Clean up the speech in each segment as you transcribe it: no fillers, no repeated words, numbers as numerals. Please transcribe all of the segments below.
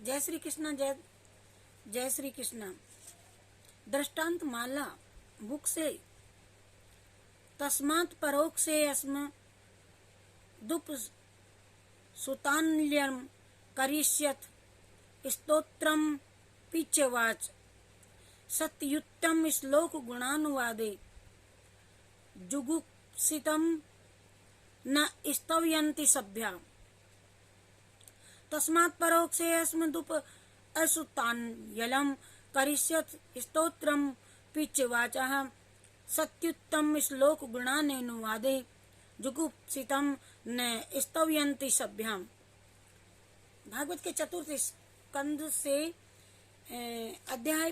जय श्री कृष्ण। जय जय श्री कृष्ण। दृष्टांत माला बुक से तस्मात् परोक्षे अस्म दुप सुतान्यम करिष्यत स्तोत्रम पिच्यवाच सत्युत्तम श्लोक गुणानुवादे जुगुप्सितम न स्तवयन्ति सभ्या तस्मात् परोक्षे अस्मदुप असुतान्यलम करिष्यत स्तोत्रम पिच्यवाचः सत्युत्तम श्लोक गुणानुवादे जुगुप्सितम न स्तवयन्ति सभ्याम। भागवत के चतुर्थ स्कंद से अध्याय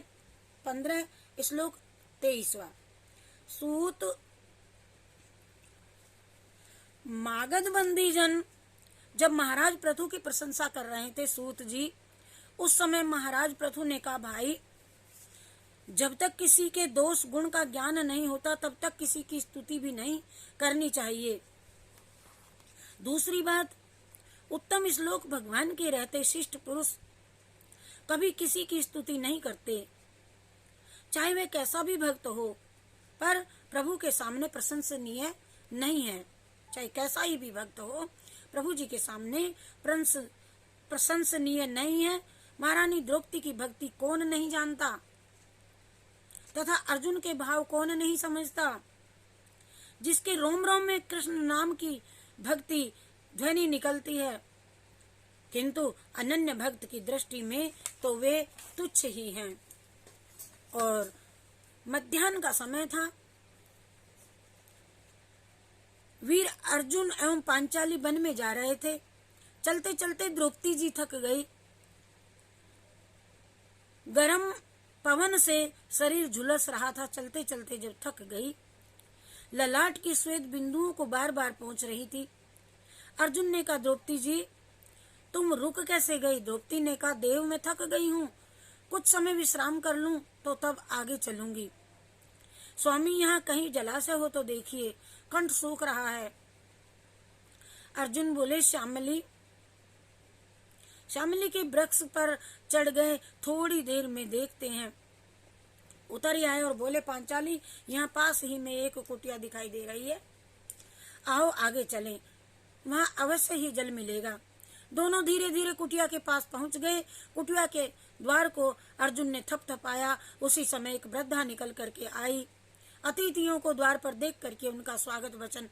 15 श्लोक 23। सूत मागध जन जब महाराज पृथु की प्रशंसा कर रहे थे सूत जी, उस समय महाराज पृथु ने कहा, भाई जब तक किसी के दोष गुण का ज्ञान नहीं होता तब तक किसी की स्तुति भी नहीं करनी चाहिए। दूसरी बात, उत्तम श्लोक भगवान के रहते शिष्ट पुरुष कभी किसी की स्तुति नहीं करते, चाहे वह कैसा भी भक्त हो, पर प्रभु के सामने प्रशंसनीय नहीं है। चाहे कैसा ही भी भक्त हो, प्रभु जी के सामने प्रशंसनीय नहीं है। महारानी द्रौपदी की भक्ति कौन नहीं जानता, तथा अर्जुन के भाव कौन नहीं समझता। जिसके रोम रोम में कृष्ण नाम की भक्ति ध्वनि निकलती है, किंतु अनन्य भक्त की दृष्टि में तो वे तुच्छ ही हैं। और मध्याह्न का समय था। वीर अर्जुन एवं पांचाली वन में जा रहे थे। चलते चलते द्रौपदी जी थक गई। गरम पवन से शरीर झुलस रहा था। चलते चलते जब थक गई, ललाट की श्वेत बिंदुओं को बार बार पहुंच रही थी। अर्जुन ने कहा, द्रौपदी जी तुम रुक कैसे गई? द्रौपदी ने कहा, देव मैं थक गई हूँ, कुछ समय विश्राम कर लूं तो तब आगे चलूंगी। स्वामी यहाँ कहीं जलाशय हो तो देखिए, कंठ सूख रहा है। अर्जुन बोले, श्यामली के वृक्ष पर चढ़ गए, थोड़ी देर में देखते हैं। उतर आए और बोले, पांचाली यहाँ पास ही में एक कुटिया दिखाई दे रही है, आओ आगे चलें, वहां अवश्य ही जल मिलेगा। दोनों धीरे धीरे कुटिया के पास पहुंच गए। कुटिया के द्वार को अर्जुन ने थपथपाया। उसी समय एक वृद्धा निकल करके आई। अतिथियों को द्वार पर देख करके उनका स्वागत वचन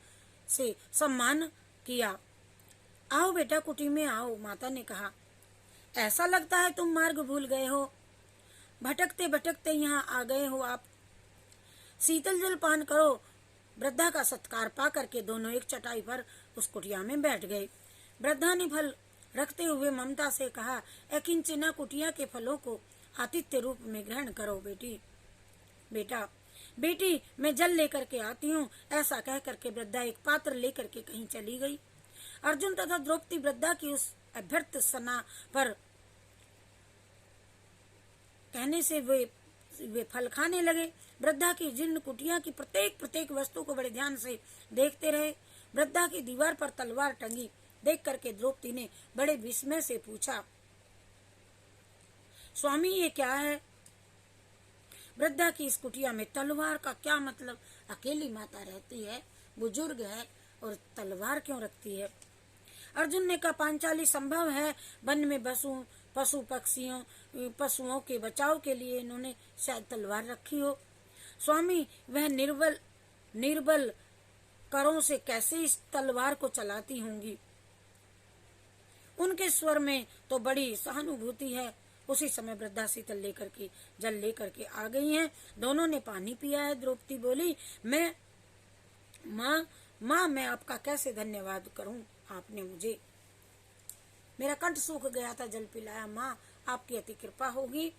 से सम्मान किया। आओ बेटा कुटी में आओ, माता ने कहा। ऐसा लगता है तुम मार्ग भूल गए हो, भटकते भटकते यहाँ आ गए हो आप। शीतल जल पान करो। वृद्धा का सत्कार पा करके दोनों एक चटाई पर उस कुटिया में बैठ गए। वृद्धा ने फल रखते हुए ममता से कहा, अकिंचना कुटिया के फलों को आतिथ्य रूप में ग्रहण करो बेटी मैं जल लेकर के आती हूँ। ऐसा कह करके वृद्धा एक पात्र लेकर के कहीं चली गई। अर्जुन तथा द्रौपदी वृद्धा की उस अभ्यर्थ सना पर कहने से वे फल खाने लगे। वृद्धा की जीर्ण कुटिया की प्रत्येक वस्तु को बड़े ध्यान से देखते रहे। वृद्धा की दीवार पर तलवार टंगी देख करके द्रौपदी ने बड़े विस्मय से पूछा, स्वामी ये क्या है? वृद्धा की इस कुटिया में तलवार का क्या मतलब? अकेली माता रहती है, बुजुर्ग है, और तलवार क्यों रखती है? अर्जुन ने कहा, पांचाली संभव है वन में पशुओं के बचाव के लिए इन्होंने शायद तलवार रखी हो। स्वामी वह निर्बल करों से कैसे इस तलवार को चलाती होंगी? उनके स्वर में तो बड़ी सहानुभूति है। उसी समय वृद्धा शीतल जल लेकर के आ गई हैं। दोनों ने पानी पिया है। द्रौपदी बोली, माँ मैं आपका कैसे धन्यवाद करूं? आपने मुझे, मेरा कंठ सूख गया था, जल पिलाया। माँ आपकी अति कृपा होगी,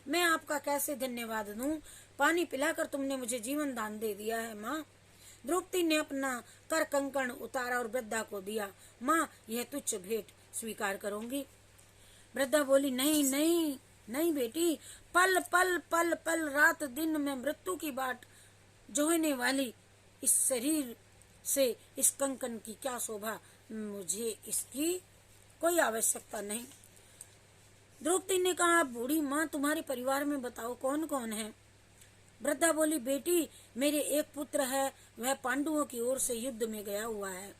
मैं आपका कैसे धन्यवाद दूं? पानी पिलाकर तुमने मुझे जीवन दान दे दिया है माँ। द्रौपदी ने अपना कर कंकण उतारा और वृद्धा को दिया। माँ यह तुच्छ भेंट स्वीकार करूंगी। वृद्धा बोली, नहीं बेटी, पल पल पल पल रात दिन में मृत्यु की बाट जोहने वाली इस शरीर से इस कंकन की क्या शोभा? मुझे इसकी कोई आवश्यकता नहीं। द्रौपदी ने कहा, बूढ़ी माँ तुम्हारे परिवार में बताओ कौन कौन है। वृद्धा बोली, बेटी मेरे एक पुत्र है, वह पांडवों की ओर से युद्ध में गया हुआ है,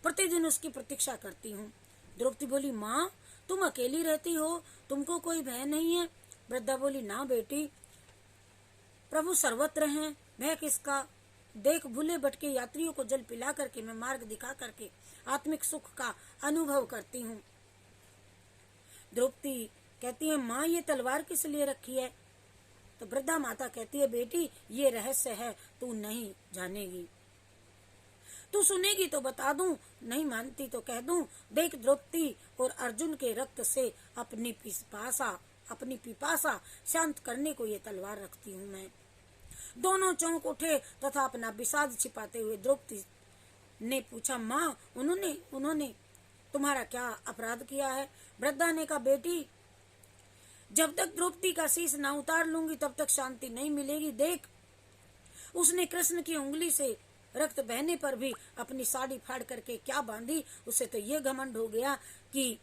प्रतिदिन उसकी प्रतीक्षा करती हूँ। द्रौपदी बोली, माँ तुम अकेली रहती हो, तुमको कोई भय नहीं है। वृद्धा बोली, ना बेटी, प्रभु सर्वत्र हैं, भय किसका। देख भूले भटके यात्रियों को जल पिला करके मैं मार्ग दिखा करके आत्मिक सुख का अनुभव करती हूँ। द्रौपदी कहती है, माँ ये तलवार किस लिए रखी है। तो वृद्धा माता कहती है, बेटी ये रहस्य है, तू नहीं जानेगी, तू सुनेगी तो बता दूं, नहीं मानती तो कह दूं। देख द्रौपदी और अर्जुन के रक्त से अपनी पिपासा शांत करने को ये तलवार रखती हूँ मैं। दोनों चौंक उठे तथा अपना विषाद छिपाते हुए द्रौपदी ने पूछा, माँ उन्होंने तुम्हारा क्या अपराध किया है। वृद्धा ने कहा, बेटी जब तक द्रौपदी का शीश ना उतार लूंगी तब तक शांति नहीं मिलेगी। देख उसने कृष्ण की उंगली से रक्त बहने पर भी अपनी साड़ी फाड़ करके क्या बांधी। उसे तो ये घमंड हो गया कि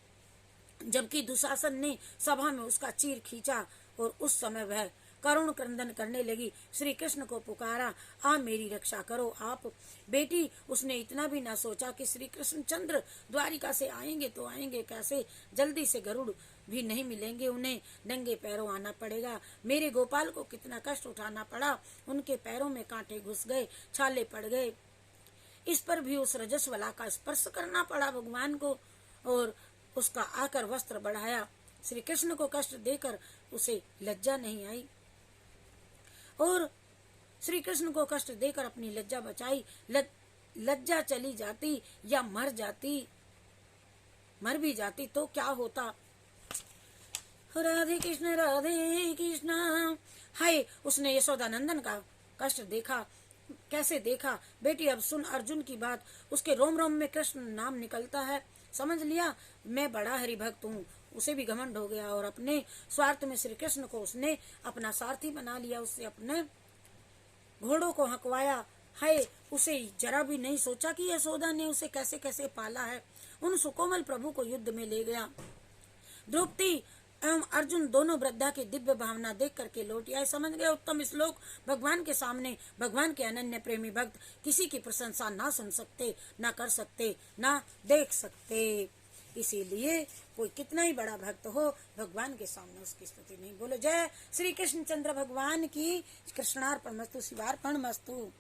जबकि दुशासन ने सभा में उसका चीर खींचा और उस समय वह करुण क्रंदन करने लगी, श्री कृष्ण को पुकारा, आ मेरी रक्षा करो आप। बेटी उसने इतना भी ना सोचा कि श्री कृष्ण चंद्र द्वारिका से आएंगे तो आएंगे कैसे, जल्दी से गरुड़ भी नहीं मिलेंगे, उन्हें नंगे पैरों आना पड़ेगा। मेरे गोपाल को कितना कष्ट उठाना पड़ा, उनके पैरों में कांटे घुस गए, छाले पड़ गए, इस पर भी उस रजस्वला का स्पर्श करना पड़ा भगवान को और उसका आकर वस्त्र बढ़ाया। श्री कृष्ण को कष्ट देकर उसे लज्जा नहीं आई और श्री कृष्ण को कष्ट देकर अपनी लज्जा बचाई। लज्जा चली जाती या मर भी जाती तो क्या होता। राधे कृष्ण। हाय उसने यशोदानंदन का कष्ट देखा, कैसे देखा। बेटी अब सुन अर्जुन की बात, उसके रोम रोम में कृष्ण नाम निकलता है, समझ लिया मैं बड़ा हरिभक्त हूँ। उसे भी घमंड हो गया और अपने स्वार्थ में श्री कृष्ण को उसने अपना सारथी बना लिया, उससे अपने घोड़ों को हकवाया। है उसे जरा भी नहीं सोचा कि यशोदा ने उसे कैसे कैसे पाला है। उन सुकोमल प्रभु को युद्ध में ले गया। द्रौपदी एवं अर्जुन दोनों वृद्धा की दिव्य भावना देख करके लौट आए। समझ गए उत्तम श्लोक, भगवान के सामने भगवान के अनन्य प्रेमी भक्त किसी की प्रशंसा ना सुन सकते, ना कर सकते, ना देख सकते। इसीलिए कोई कितना ही बड़ा भक्त हो, भगवान के सामने उसकी स्तुति नहीं। बोलो जय श्री कृष्ण चंद्र भगवान की। कृष्णार्पण मस्तु, शिवार्पण मस्तु।